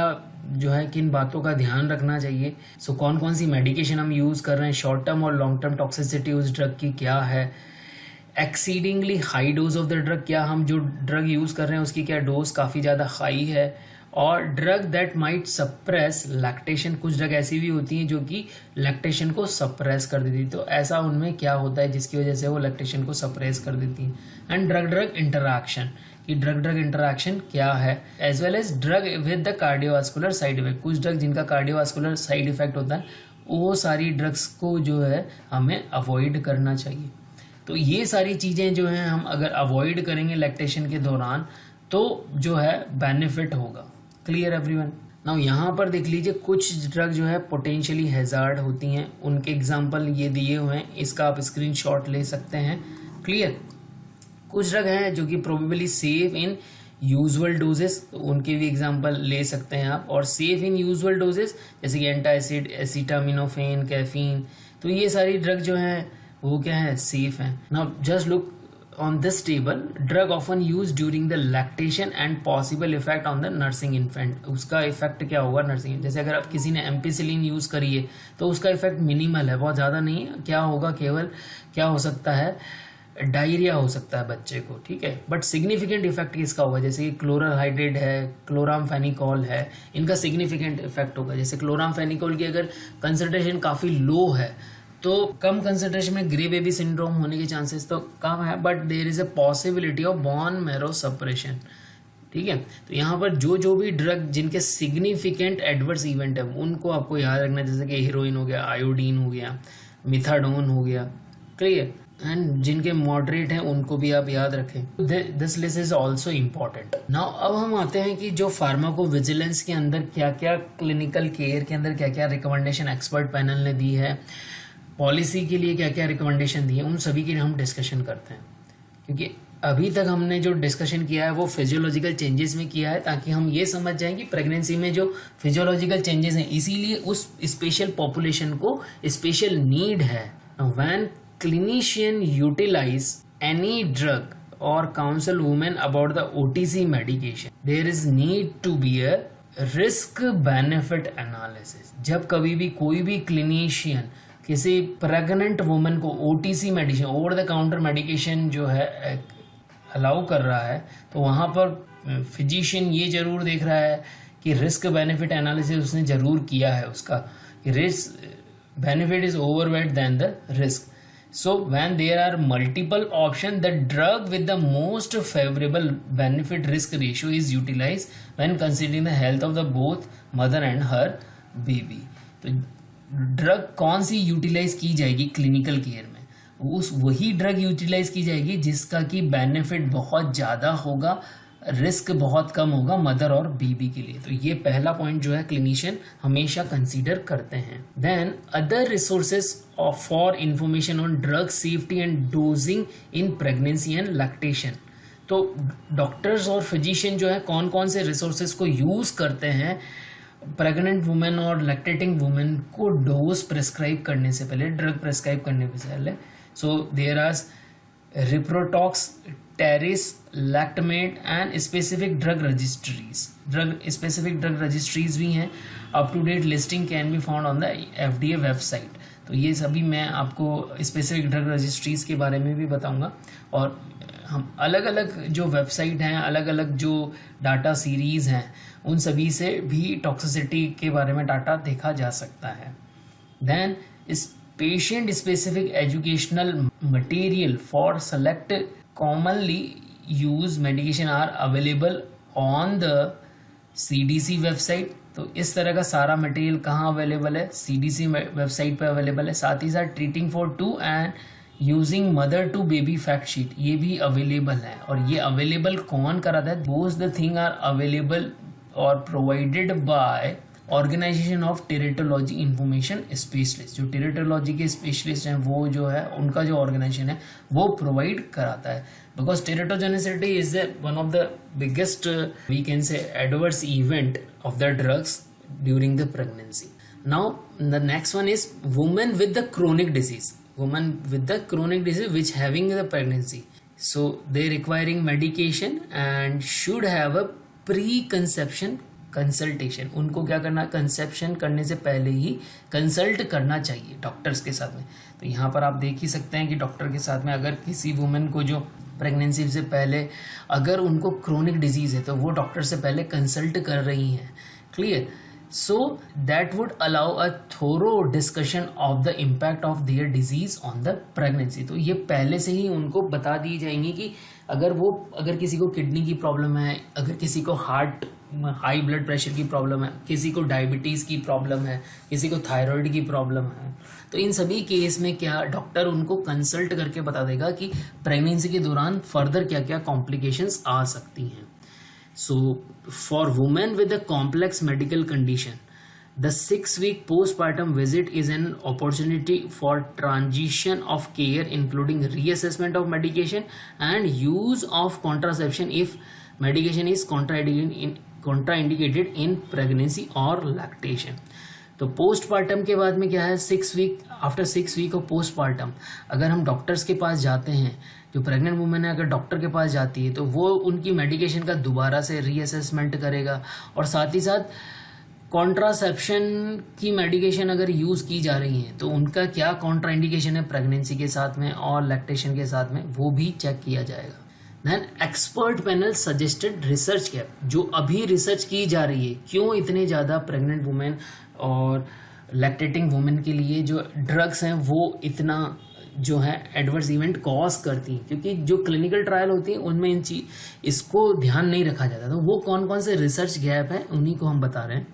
जो है किन बातों का ध्यान रखना चाहिए। सो कौन कौन सी मेडिकेशन हम यूज़ कर रहे हैं, शॉर्ट टर्म और लॉन्ग टर्म टॉक्सिसिटी उस ड्रग की क्या है, exceedingly high dose of the drug, क्या हम जो ड्रग यूज़ कर रहे हैं उसकी क्या डोज काफ़ी ज़्यादा हाई है, और drug that might suppress lactation. कुछ ड्रग ऐसी भी होती हैं जो कि लैक्टेशन को सप्रेस कर देती, तो ऐसा उनमें क्या होता है जिसकी वजह से वो लैक्टेशन को सप्रेस कर देती हैं। एंड ड्रग ड्रग इंटरैक्शन, कि ड्रग ड्रग इंटरैक्शन क्या है, as well as drug with the cardiovascular side effect. कुछ ड्रग जिनका कार्डियोवास्कुलर साइड इफेक्ट होता है, वो सारी ड्रग्स को जो है हमें अवॉइड करना चाहिए। तो ये सारी चीज़ें जो हैं हम अगर अवॉइड करेंगे लैक्टेशन के दौरान तो जो है बेनिफिट होगा। Clear everyone. नाउ यहाँ पर देख लीजिए कुछ ड्रग जो है पोटेंशियली हैजार्ड होती हैं, उनके एग्जांपल ये दिए हुए हैं, इसका आप स्क्रीनशॉट ले सकते हैं। क्लियर, कुछ ड्रग हैं जो कि probably safe in usual doses, तो उनके भी एग्जांपल ले सकते हैं आप। और सेफ इन यूजुअल डोजेस जैसे कि एंटासिड, एसिटामिनोफेन, कैफीन, तो ये सारी ड्रग जो हैं वो क्या है, सेफ हैं। Now just look on this table, drug often use during the lactation and possible effect on the nursing infant. उसका इफेक्ट क्या होगा नर्सिंग, जैसे अगर आप किसी ने एम्पिसिलिन यूज करी है तो उसका इफेक्ट मिनिमल है, बहुत ज़्यादा नहीं है। क्या होगा, केवल क्या हो सकता है, डायरिया हो सकता है बच्चे को, ठीक है। बट सिग्निफिकेंट इफेक्ट किसका होगा, जैसे कि क्लोराहाइड्रेट है, क्लोरामफेनिकोल है, इनका सिग्निफिकेंट इफेक्ट होगा। जैसे क्लोरामफेनिकोल की अगर कंसंट्रेशन काफ़ी लो है तो कम कंसंट्रेशन में ग्रे बेबी सिंड्रोम होने के चांसेस तो कम है, but there is a possibility of bone marrow suppression. ठीक है, तो यहाँ पर जो भी ड्रग जिनके सिग्निफिकेंट एडवर्स इवेंट है उनको आपको याद रखना है, जैसे कि हीरोइन हो गया, आयोडीन हो गया, मिथाडोन हो गया। क्लियर, एंड जिनके मॉडरेट हैं उनको भी आप याद रखें। This list is also important. Now अब हम आते हैं कि जो फार्माकोविजिलेंस के अंदर क्या क्या, क्लिनिकल केयर के अंदर क्या क्या रिकमेंडेशन एक्सपर्ट पैनल ने दी है, पॉलिसी के लिए क्या क्या रिकमेंडेशन दी है, उन सभी की हम डिस्कशन करते हैं। क्योंकि अभी तक हमने जो डिस्कशन किया है वो फिजियोलॉजिकल चेंजेस में किया है, ताकि हम ये समझ जाएं कि प्रेगनेंसी में जो फिजियोलॉजिकल चेंजेस हैं इसीलिए उस स्पेशल पॉपुलेशन को स्पेशल नीड है। When clinician utilize any drug or counsel women about the OTC medication, there is need to be a risk benefit analysis. जब कभी भी कोई भी क्लिनिशियन किसी प्रेग्नेंट वुमन को OTC medicine, over the counter medication जो है अलाउ कर रहा है, तो वहाँ पर फिजिशियन ये जरूर देख रहा है कि रिस्क बेनिफिट एनालिसिस उसने जरूर किया है उसका, risk benefit is overweight than the risk. So when there are multiple options, the drug with the most favorable benefit risk ratio is utilized when considering the health of the both mother and her baby. तो drug कौन सी utilise की जाएगी clinical care में, उस वही drug utilise की जाएगी जिसका कि बेनिफिट बहुत ज़्यादा होगा, रिस्क बहुत कम होगा मदर और बेबी के लिए. तो ये पहला पॉइंट जो है क्लिनिशियन हमेशा कंसीडर करते हैं. Then other resources for information on drug safety and dosing in pregnancy and lactation. तो डॉक्टर्स और फिजिशियन जो है कौन कौन से रिसोर्सेज को यूज करते हैं प्रेग्नेंट वुमेन और लैक्टेटिंग वुमेन को डोज प्रेस्क्राइब करने से पहले, ड्रग प्रेस्क्राइब करने से पहले. So there are Reprotox, TERIS, LactMed and specific drug registries. Specific drug registries भी हैं. Up to date listing can be found on the FDA website. तो ये सभी मैं आपको स्पेसिफिक ड्रग रजिस्ट्रीज के बारे में भी बताऊंगा. और हम अलग अलग जो वेबसाइट हैं, अलग अलग जो डाटा सीरीज हैं, उन सभी से भी टॉक्सिसिटी के बारे में डाटा देखा जा सकता है. देन इस patient specific educational material for select commonly used medication are available on the CDC website. तो इस तरह का सारा मटेरियल कहाँ अवेलेबल है, CDC वेबसाइट पे अवेलेबल है. साथ ही साथ treating for 2 and using mother to baby fact sheet ये भी अवेलेबल है. और ये अवेलेबल कौन कराता है, both the thing are available और provided by organisation of teratology information specialist. जो टेरेटोलॉजी के स्पेशलिस्ट हैं वो जो है उनका जो ऑर्गेनाइजेशन है वो प्रोवाइड कराता है. Because teratogenicity is one of the biggest we can say adverse event of the drugs during the pregnancy. Now the next one is women with the chronic disease. Women with the chronic disease which having the pregnancy, so they requiring medication and should have a pre conception consultation. उनको क्या करना, conception करने से पहले ही consult करना चाहिए doctors के साथ में. तो यहाँ पर आप देख ही सकते हैं कि डॉक्टर के साथ में अगर किसी वुमेन को जो प्रेगनेंसी से पहले अगर उनको क्रोनिक डिजीज है तो वो डॉक्टर से पहले कंसल्ट कर रही हैं. Clear. So that would allow a thorough discussion of the impact of their disease on the pregnancy. तो ये पहले से ही उनको बता दी जाएंगी कि अगर किसी को किडनी की प्रॉब्लम है, अगर किसी को हाई ब्लड प्रेशर की प्रॉब्लम है, किसी को डायबिटीज़ की प्रॉब्लम है, किसी को थायराइड की प्रॉब्लम है, तो इन सभी केस में क्या डॉक्टर उनको कंसल्ट करके बता देगा कि प्रेगनेंसी के दौरान फर्दर क्या क्या कॉम्प्लिकेशंस आ सकती हैं. So for women with a complex medical condition, the 6-week postpartum visit is an opportunity for transition of care, including reassessment of medication and use of contraception if medication is contraindicated in pregnancy or lactation. तो postpartum के बाद में क्या है, 6 week, after 6 week of postpartum अगर हम doctors के पास जाते हैं, जो प्रेग्नेंट वुमेन है अगर डॉक्टर के पास जाती है तो वो उनकी मेडिकेशन का दोबारा से रीअसेसमेंट करेगा. और साथ ही साथ कॉन्ट्रासेप्शन की मेडिकेशन अगर यूज़ की जा रही है तो उनका क्या कॉन्ट्रा इंडिकेशन है प्रेगनेंसी के साथ में और लैक्टेशन के साथ में, वो भी चेक किया जाएगा. Then expert panel suggested research gap, जो अभी रिसर्च की जा रही है, क्यों इतने ज़्यादा प्रेग्नेंट वुमेन और लैक्टेटिंग वुमेन के लिए जो ड्रग्स हैं वो इतना जो है एडवर्स इवेंट कॉज करती हैं, क्योंकि जो क्लिनिकल ट्रायल होती है उनमें इसको ध्यान नहीं रखा जाता. तो वो कौन कौन से रिसर्च गैप है उन्हीं को हम बता रहे हैं.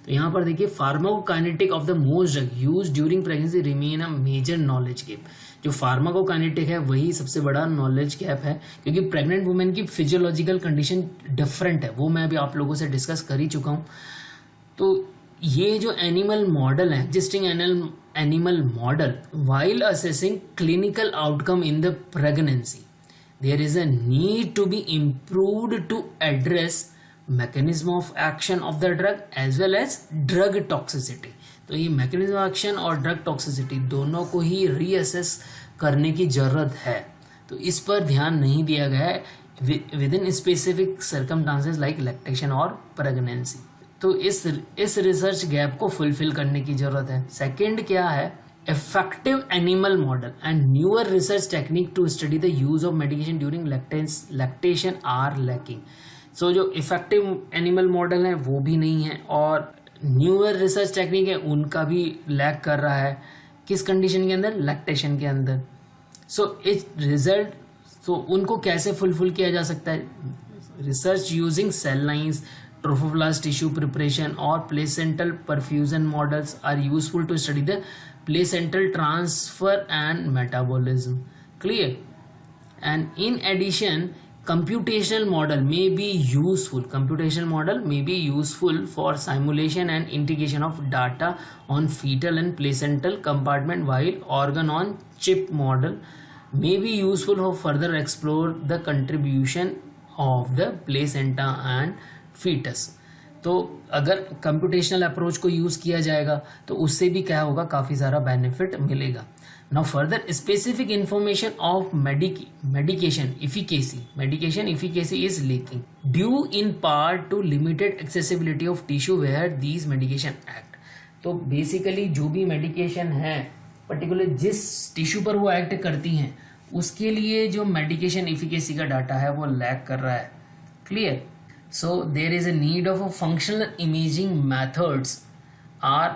तो यहाँ पर देखिए, pharmacokinetic of the most drug use during pregnancy remain a major knowledge gap. जो फार्माकोकाइनेटिक है वही सबसे बड़ा नॉलेज गैप है, क्योंकि प्रेग्नेंट वुमेन की फिजियोलॉजिकल कंडीशन डिफरेंट है, वो मैं अभी आप लोगों से डिस्कस कर ही चुका हूँ. तो ये जो एनिमल मॉडल है, existing animal model, while assessing clinical outcome in the pregnancy, there is a need to be improved to address mechanism of action of the drug as well as drug toxicity. तो ये mechanism of action और drug toxicity दोनों को ही reassess करने की ज़रूरत है। तो इस पर ध्यान नहीं दिया गया है with in specific circumstances like lactation और प्रेगनेंसी। तो इस रिसर्च गैप को फुलफिल करने की ज़रूरत है। सेकेंड क्या है, effective animal model and newer research technique to study the use of medication during lactation are lacking। so जो effective animal model है वो भी नहीं है और newer research technique है उनका भी लैक कर रहा है। किस कंडीशन के अंदर, लैक्टेशन के अंदर। तो उनको कैसे फुलफिल किया जा सकता है, research using cell lines, trophoblast tissue preparation और placental perfusion models are useful to study the placental transfer and metabolism, clear? And in addition, computational model may be useful for simulation and integration of data on fetal and placental compartment, while organ on chip model may be useful for further explore the contribution of the placenta and fetus। तो अगर computational approach को use किया जाएगा तो उससे भी क्या होगा, काफ़ी सारा बेनिफिट मिलेगा। Now further specific information of medication efficacy is lacking due in part to limited accessibility of tissue where these medication act. तो बेसिकली जो भी मेडिकेशन है पर्टिकुलर जिस टिश्यू पर वो एक्ट करती हैं उसके लिए जो मेडिकेशन इफिकेसी का डाटा है वो लैक कर रहा है। Clear? So there is a need of a functional imaging methods are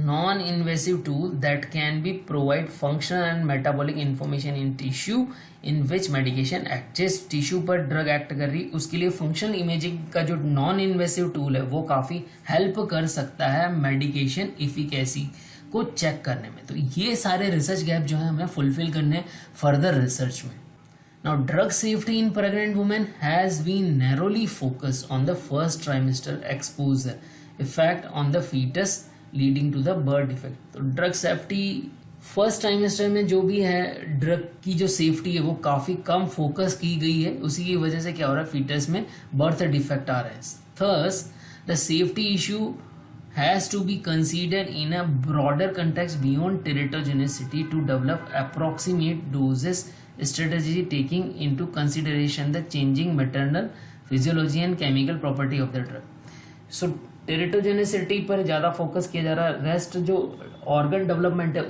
non-invasive tool that can be provide functional and metabolic information in tissue in which medication act। जिस tissue पर drug act कर रही उसके लिए functional imaging का जो non invasive tool है वो काफ़ी हेल्प कर सकता है मेडिकेशन इफिकेसी को चेक करने में। तो ये सारे रिसर्च गैप जो है हमें फुलफिल करने फर्दर रिसर्च में। Now, drug safety in pregnant women has been narrowly focused on the first trimester exposure effect on the fetus leading to the birth defect। तो ड्रग सेफ्टी फर्स्ट ट्राइमेस्टर में जो भी है drug की जो safety है वो काफ़ी कम फोकस की गई है, उसी की वजह से क्या हो रहा है, फीटस में बर्थ डिफेक्ट आ रहा है। Thus the safety issue has to be considered in a broader context beyond teratogenicity to develop approximate doses strategy taking into consideration the changing maternal physiology and chemical property of the drug। so teratogenicity पर ज़्यादा focus किया जा रहा है, rest जो organ development है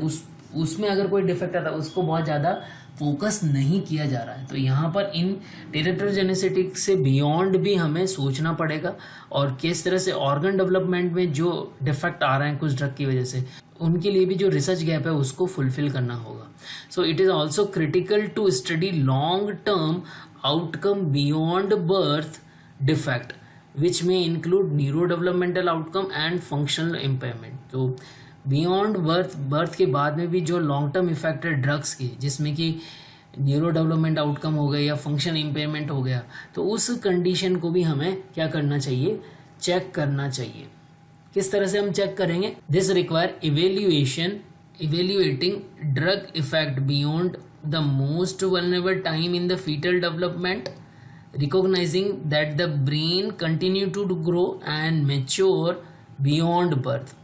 उसमें अगर कोई डिफेक्ट आता है उसको बहुत ज़्यादा फोकस नहीं किया जा रहा है। तो यहाँ पर इन टेरिटोजेनिसिटी से बियॉन्ड भी हमें सोचना पड़ेगा और किस तरह से ऑर्गन डेवलपमेंट में जो डिफेक्ट आ रहे हैं कुछ ड्रग की वजह से उनके लिए भी जो रिसर्च गैप है उसको फुलफिल करना होगा। So it is also critical to study long term outcome beyond birth defect which में include neuro developmental outcome and functional impairment. तो बियॉन्ड बर्थ के बाद में भी जो लॉन्ग टर्म इफेक्ट है ड्रग्स के, जिसमें कि न्यूरो डेवलपमेंट आउटकम हो गया या फंक्शन इम्पेयरमेंट हो गया, तो उस कंडीशन को भी हमें क्या करना चाहिए, चेक करना चाहिए। किस तरह से हम चेक करेंगे, this require evaluating drug effect beyond the most vulnerable time in the fetal development, recognizing that the brain continue to grow and mature beyond birth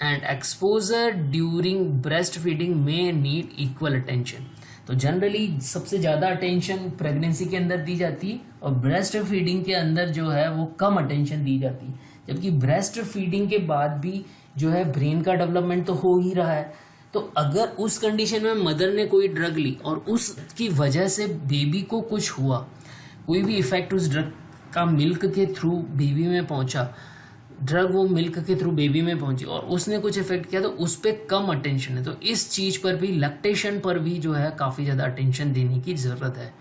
and exposure during breastfeeding may need equal attention। तो generally सबसे ज़्यादा attention pregnancy के अंदर दी जाती है और breast feeding के अंदर जो है वो कम अटेंशन दी जाती है, जबकि ब्रेस्ट फीडिंग के बाद भी जो है ब्रेन का डेवलपमेंट तो हो ही रहा है। तो अगर उस कंडीशन में मदर ने कोई ड्रग ली और उसकी वजह से बेबी को कुछ हुआ, कोई भी इफेक्ट उस ड्रग का मिल्क के थ्रू बेबी में पहुंचा, ड्रग वो मिल्क के थ्रू बेबी में पहुंची और उसने कुछ इफेक्ट किया, तो उस पर कम अटेंशन है। तो इस चीज़ पर भी, लैक्टेशन पर भी जो है काफ़ी ज़्यादा अटेंशन देने की ज़रूरत है।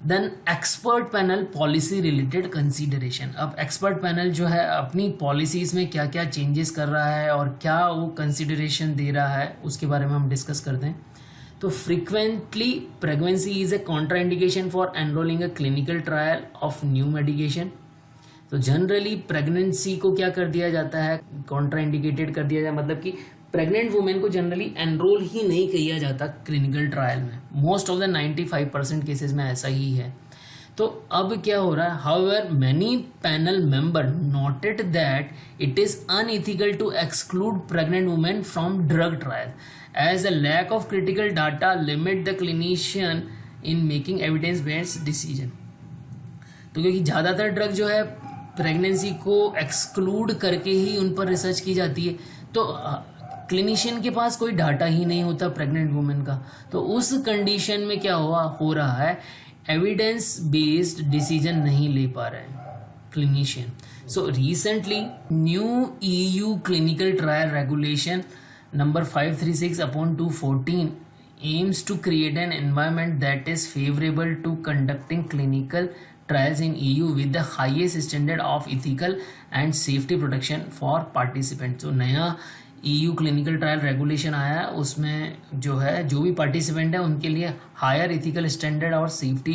Then expert panel policy related consideration. अब एक्सपर्ट पैनल जो है अपनी पॉलिसीज़ में क्या क्या चेंजेस कर रहा है और क्या वो कंसीडरेशन दे रहा है उसके बारे में हम डिस्कस करते हैं। तो frequently pregnancy is a contraindication for enrolling a clinical trial of new medication. तो जनरली प्रेगनेंसी को क्या कर दिया जाता है, कॉन्ट्राइंडिकेटेड कर दिया जाए, मतलब कि प्रेग्नेंट वुमेन को जनरली एनरोल ही नहीं किया जाता क्लिनिकल ट्रायल में। मोस्ट ऑफ द 95% केसेस में ऐसा ही है। तो अब क्या हो रहा है, however many panel member noted that it is unethical to exclude pregnant women from drug trial as a lack of critical data limit the clinician in making evidence based decision. तो क्योंकि ज़्यादातर ड्रग जो है pregnancy को exclude करके ही उन पर research की जाती है, तो क्लिनिशियन के पास कोई डाटा ही नहीं होता प्रेग्नेंट वुमेन का, तो उस कंडीशन में क्या हो रहा है, एविडेंस बेस्ड डिसीजन नहीं ले पा रहे हैं clinician. So recently new EU clinical trial regulation number 536/2014 aims to create an environment that is favorable to conducting clinical trials in EU with the highest standard of ethical and safety protection for participants। तो नया EU clinical trial regulation आया है, उसमें जो है जो भी participant है उनके लिए हायर इथिकल स्टैंडर्ड और सेफ्टी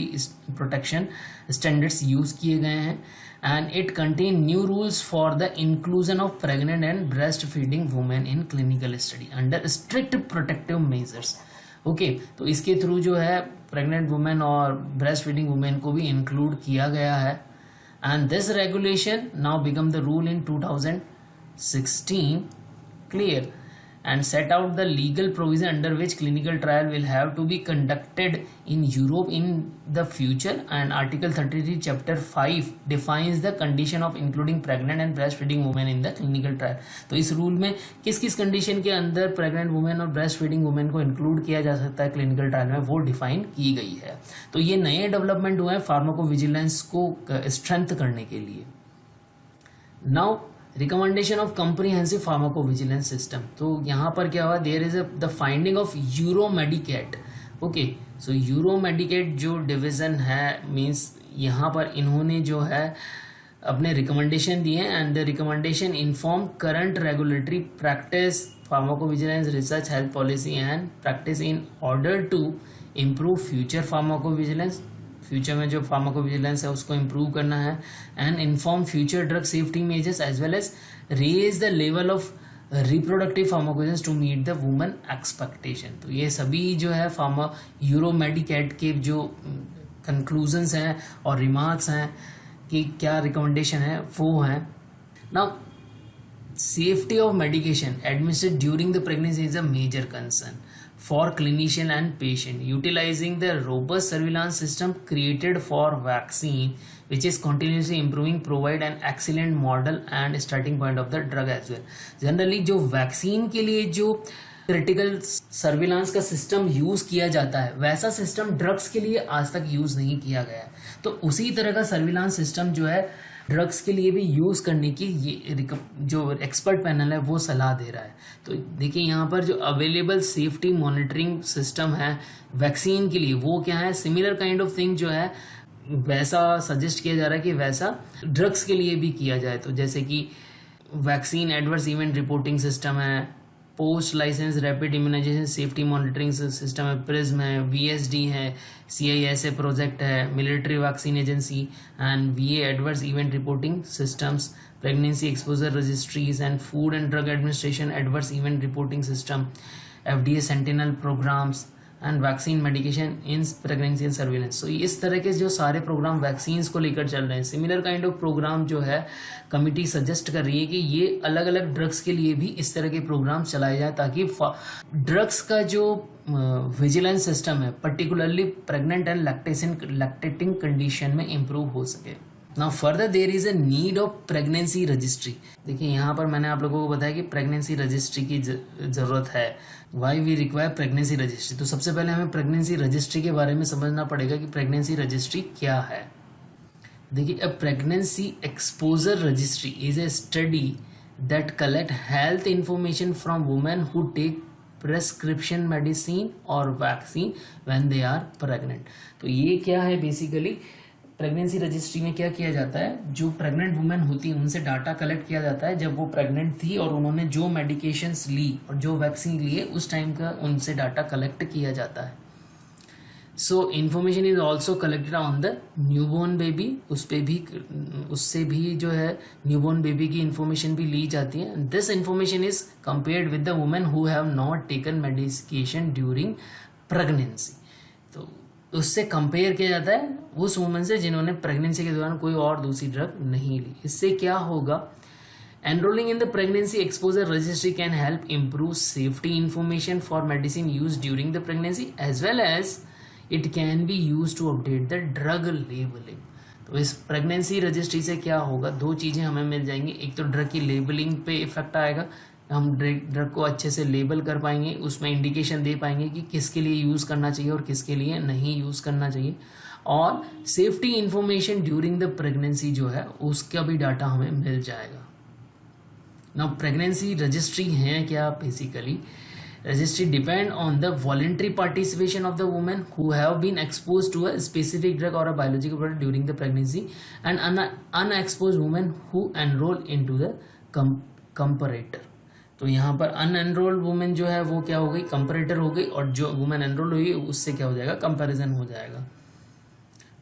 प्रोटेक्शन स्टैंडर्ड्स यूज़ किए गए हैं। And it contain new rules for the inclusion of pregnant and breast feeding women in clinical study under strict protective measures. Okay, तो इसके थ्रू जो है प्रेग्नेंट वुमेन और breast feeding women को भी इंक्लूड किया गया है। And this regulation now become the rule in 2016 clear and set out the legal provision under which clinical trial will have to be conducted in Europe in the future, and Article 33 Chapter 5 defines the condition of including pregnant and breastfeeding women in the clinical trial। तो इस rule में किस किस condition के अंदर pregnant women और breast feeding women को include किया जा सकता है क्लिनिकल ट्रायल में, वो डिफाइन की गई है। तो ये नए डेवलपमेंट हुए हैं फार्माकोविजिलेंस को स्ट्रेंथ करने के लिए। Now recommendation of comprehensive pharmacovigilance system, तो यहाँ पर क्या हुआ, there is the finding of EUROmediCAT. Okay, so EUROmediCAT जो डिवीजन है, मीन्स यहाँ पर इन्होंने जो है अपने रिकमेंडेशन दिए हैं, and the recommendation inform current regulatory practice pharmacovigilance research health policy and practice in order to improve future pharmacovigilance. Future में जो फार्माकोविजिलेंस है उसको इम्प्रूव करना है, and inform future drug safety measures as well as raise the level of reproductive pharmacovigilance to meet the woman expectation. तो ये सभी जो है यूरोमेडिकेट के जो कंक्लूजन्स हैं और रिमार्क्स हैं कि क्या रिकमेंडेशन है वो हैं। Now safety of medication administered during the pregnancy is a major concern for clinician and patient. Utilizing the robust surveillance system created for vaccine, which is continuously improving, provide an excellent model and starting point of the drug as well. Generally जो vaccine के लिए जो critical surveillance का system use किया जाता है, वैसा system drugs के लिए आज तक यूज नहीं किया गया है। तो उसी तरह का सर्विलांस सिस्टम जो है ड्रग्स के लिए भी यूज करने की ये जो एक्सपर्ट पैनल है वो सलाह दे रहा है। तो देखिए यहाँ पर जो अवेलेबल सेफ्टी मॉनिटरिंग सिस्टम है वैक्सीन के लिए वो क्या है, सिमिलर काइंड ऑफ थिंग जो है वैसा सजेस्ट किया जा रहा है कि वैसा ड्रग्स के लिए भी किया जाए। तो जैसे कि vaccine adverse event reporting system है, post licence rapid immunisation safety monitoring system है, प्रिज्म है, VSD है, CISA प्रोजेक्ट है, military vaccine agency and VA adverse event reporting systems, pregnancy exposure registries and food and drug administration adverse event reporting system, FDA sentinel programmes and vaccine medication in pregnancy and surveillance. तो इस तरह के जो सारे programme vaccines को लेकर चल रहे हैं, सिमिलर काइंड ऑफ प्रोग्राम जो है कमिटी सजेस्ट कर रही है कि ये अलग अलग ड्रग्स के लिए भी इस तरह के प्रोग्राम चलाए जाए ताकि ड्रग्स का जो विजिलेंस सिस्टम है particularly pregnant and lactating condition में इम्प्रूव हो सके। Now further there is a need of pregnancy registry. देखिए यहाँ पर मैंने आप लोगों को बताया कि प्रेगनेंसी रजिस्ट्री की जरूरत है। Why we require pregnancy registry, तो सबसे पहले हमें प्रेगनेंसी रजिस्ट्री के बारे में समझना पड़ेगा कि प्रेगनेंसी रजिस्ट्री क्या है। देखिए, a pregnancy exposure registry is a study that collect health information from women who take prescription medicine और vaccine when they are pregnant. तो ये क्या है, बेसिकली प्रेगनेंसी रजिस्ट्री में क्या किया जाता है, जो प्रेग्नेंट वुमेन होती है उनसे डाटा कलेक्ट किया जाता है जब वो प्रेग्नेंट थी और उन्होंने जो मेडिकेशंस ली और जो वैक्सीन लिए उस टाइम का उनसे डाटा कलेक्ट किया जाता है। So information is also collected on the newborn baby, उससे भी जो है न्यूबॉर्न बेबी की इन्फॉर्मेशन भी ली जाती है। This information is compared with the women who have not taken medication during pregnancy. तो उससे कंपेयर किया जाता है उस वुमेन से जिन्होंने प्रेगनेंसी के दौरान कोई और दूसरी ड्रग नहीं ली। इससे क्या होगा, enrolling in the pregnancy exposure registry can help improve safety information for medicine use during the pregnancy as well as it can be use to update the drug labeling. तो इस प्रेगनेंसी रजिस्ट्री से क्या होगा, दो चीज़ें हमें मिल जाएंगी। एक तो ड्रग की लेबलिंग पे इफेक्ट आएगा, हम ड्रग को अच्छे से लेबल कर पाएंगे, उसमें इंडिकेशन दे पाएंगे कि किसके लिए यूज़ करना चाहिए और किसके लिए नहीं यूज़ करना चाहिए। और safety information during the pregnancy जो है उसका भी डाटा हमें मिल जाएगा। नाउ प्रेगनेंसी रजिस्ट्री है क्या, basically registry depend on the voluntary participation of the women who have been exposed to a specific drug or a biological product during the pregnancy and unexposed women who enroll into the comparator। तो यहाँ पर अनएनरोल्ड women जो है वो क्या हो गई, comparator हो गई, और जो वुमेन एनरोल हुई उससे क्या हो जाएगा, कंपैरिजन हो जाएगा।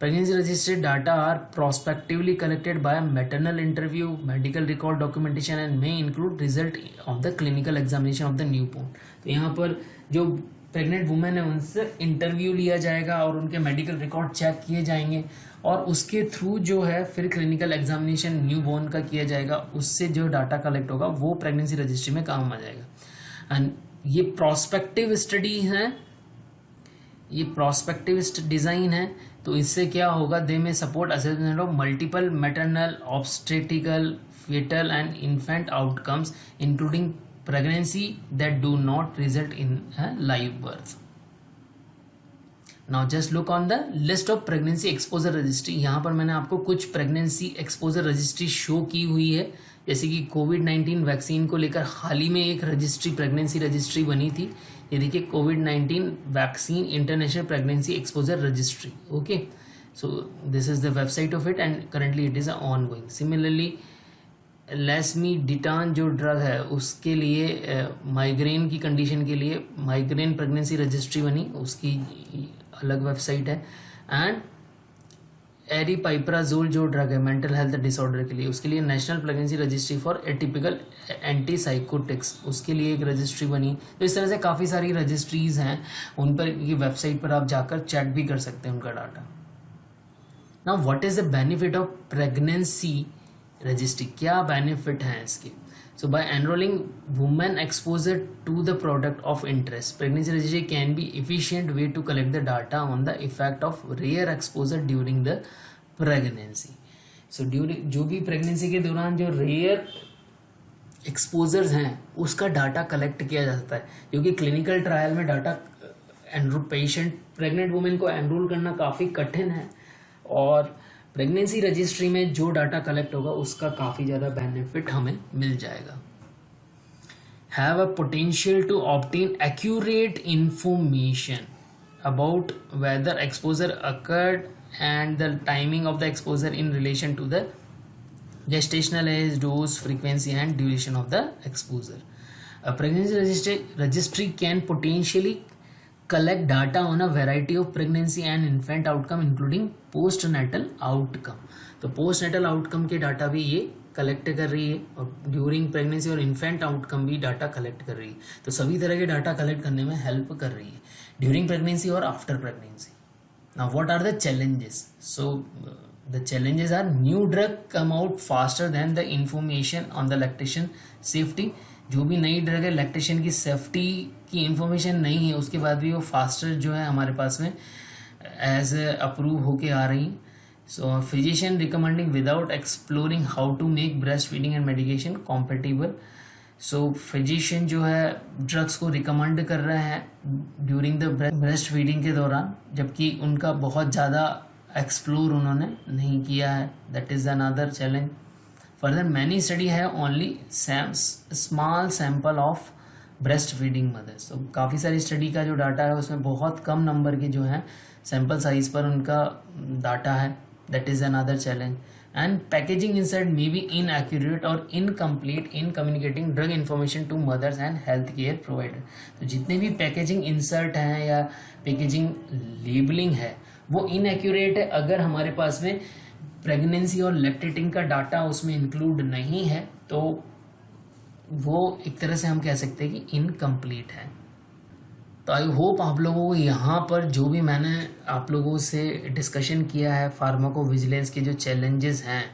Pregnancy registry data are prospectively collected by a maternal interview, medical record documentation and may include result of the clinical examination of the newborn। तो यहाँ पर जो प्रेग्नेंट वुमेन है उनसे इंटरव्यू लिया जाएगा और उनके मेडिकल रिकॉर्ड चेक किए जाएंगे और उसके थ्रू जो है फिर क्लिनिकल एग्जामिनेशन न्यूबॉर्न का किया जाएगा। उससे जो डाटा कलेक्ट होगा वो प्रेगनेंसी रजिस्ट्री में काम आ जाएगा। एंड ये प्रोस्पेक्टिव स्टडी है, ये प्रोस्पेक्टिव डिज़ाइन है। तो इससे क्या होगा, दे में support assessment of multiple maternal, obstetrical, fetal and infant outcomes including pregnancy that do not result in a live birth। Now just look on the list of pregnancy exposure registry। यहाँ पर मैंने आपको कुछ pregnancy exposure registry शो की हुई है, जैसे कि कोविड-19 वैक्सीन को लेकर हाल ही में एक रजिस्ट्री, प्रेगनेंसी रजिस्ट्री बनी थी। ये देखिए कोविड-19 vaccine international pregnancy exposure registry. Okay, so this is the website of it and currently it is ongoing. Similarly lasmiditan जो ड्रग है उसके लिए माइग्रेन की कंडीशन के लिए माइग्रेन प्रेगनेंसी रजिस्ट्री बनी, उसकी अलग वेबसाइट है। एंड एरिपाइप्राजोल जो ड्रग है मेंटल हेल्थ डिसऑर्डर के लिए, उसके लिए national pregnancy registry for atypical antipsychotics, उसके लिए एक रजिस्ट्री बनी। तो इस तरह से काफ़ी सारी रजिस्ट्रीज हैं, उन पर ये वेबसाइट पर आप जाकर चेक भी कर सकते हैं उनका data. Now what is the benefit of pregnancy registry, क्या बेनिफिट हैं इसके। So by enrolling women exposure to the product of interest, pregnancy registry can be efficient way to collect the data on the effect of rare exposure during the pregnancy. So during जो भी pregnancy के दौरान जो rare exposures हैं उसका data collect किया जाता है, क्योंकि क्लिनिकल ट्रायल में डाटा पेशेंट प्रेग्नेंट वुमेन को एनरोल करना काफ़ी कठिन है, और प्रेगनेंसी रजिस्ट्री में जो डाटा कलेक्ट होगा उसका काफ़ी ज़्यादा बेनिफिट हमें मिल जाएगा। Have a potential to obtain accurate information about whether exposure occurred and the timing of the exposure in relation to the gestational age, dose, frequency and duration of the exposure। A pregnancy registry can potentially collect data on a variety of pregnancy and infant outcome including postnatal outcome। तो postnatal outcome के data भी ये collect कर रही है, और during pregnancy और infant outcome भी डाटा कलेक्ट कर रही है। तो सभी तरह के डाटा कलेक्ट करने में हेल्प कर रही है ड्यूरिंग प्रेगनेंसी और after pregnancy. Now what are the challenges. So the challenges are new drug come out faster than the information on the lactation safety। जो भी नई ड्रग है लैक्टेशन की सेफ्टी की इंफॉर्मेशन नहीं है, उसके बाद भी वो फास्टर जो है हमारे पास में एज अप्रूव होके आ रही है। So physician recommending without exploring how to make breast feeding and medication compatible. So physician जो है ड्रग्स को रिकमेंड कर रहे हैं ड्यूरिंग द ब्रेस्ट फीडिंग के दौरान, जबकि उनका बहुत ज़्यादा एक्सप्लोर उन्होंने नहीं किया है। That is another challenge. Further many study है only small sample of breast feeding mothers. तो काफ़ी सारी स्टडी का जो डाटा है उसमें बहुत कम नंबर के जो है सैंपल साइज पर उनका डाटा है। That is another challenge. And packaging insert may be inaccurate और incomplete in communicating drug information to mothers and health care provider. तो जितने भी पैकेजिंग इंसर्ट हैं या पैकेजिंग लेबलिंग है वो इनएक्यूरेट है। अगर हमारे पास में प्रेगनेंसी और लैक्टेटिंग का डाटा उसमें इंक्लूड नहीं है तो वो एक तरह से हम कह सकते हैं कि इनकम्प्लीट है। तो आई होप आप लोगों को यहाँ पर जो भी मैंने आप लोगों से डिस्कशन किया है फार्माकोविजिलेंस के जो चैलेंजेस हैं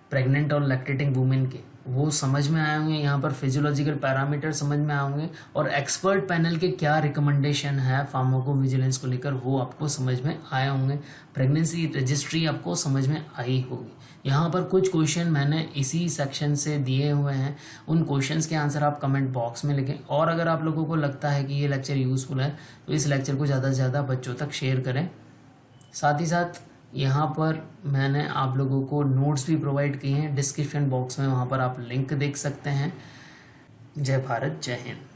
प्रेग्नेंट और लैक्टेटिंग वुमेन के, वो समझ में आए होंगे। यहाँ पर फिजियोलॉजिकल पैरामीटर समझ में आए होंगे और एक्सपर्ट पैनल के क्या रिकमेंडेशन है फार्माकोविजिलेंस को लेकर वो आपको समझ में आए होंगे। प्रेगनेंसी रजिस्ट्री आपको समझ में आई होगी। यहाँ पर कुछ क्वेश्चन मैंने इसी सेक्शन से दिए हुए हैं, उन क्वेश्चंस के आंसर आप कमेंट बॉक्स में लिखें। और अगर आप लोगों को लगता है कि ये लेक्चर यूज़फुल है तो इस लेक्चर को ज़्यादा से ज़्यादा बच्चों तक शेयर करें। साथ ही साथ यहाँ पर मैंने आप लोगों को नोट्स भी प्रोवाइड किए हैं डिस्क्रिप्शन बॉक्स में, वहाँ पर आप लिंक देख सकते हैं। जय भारत, जय हिंद।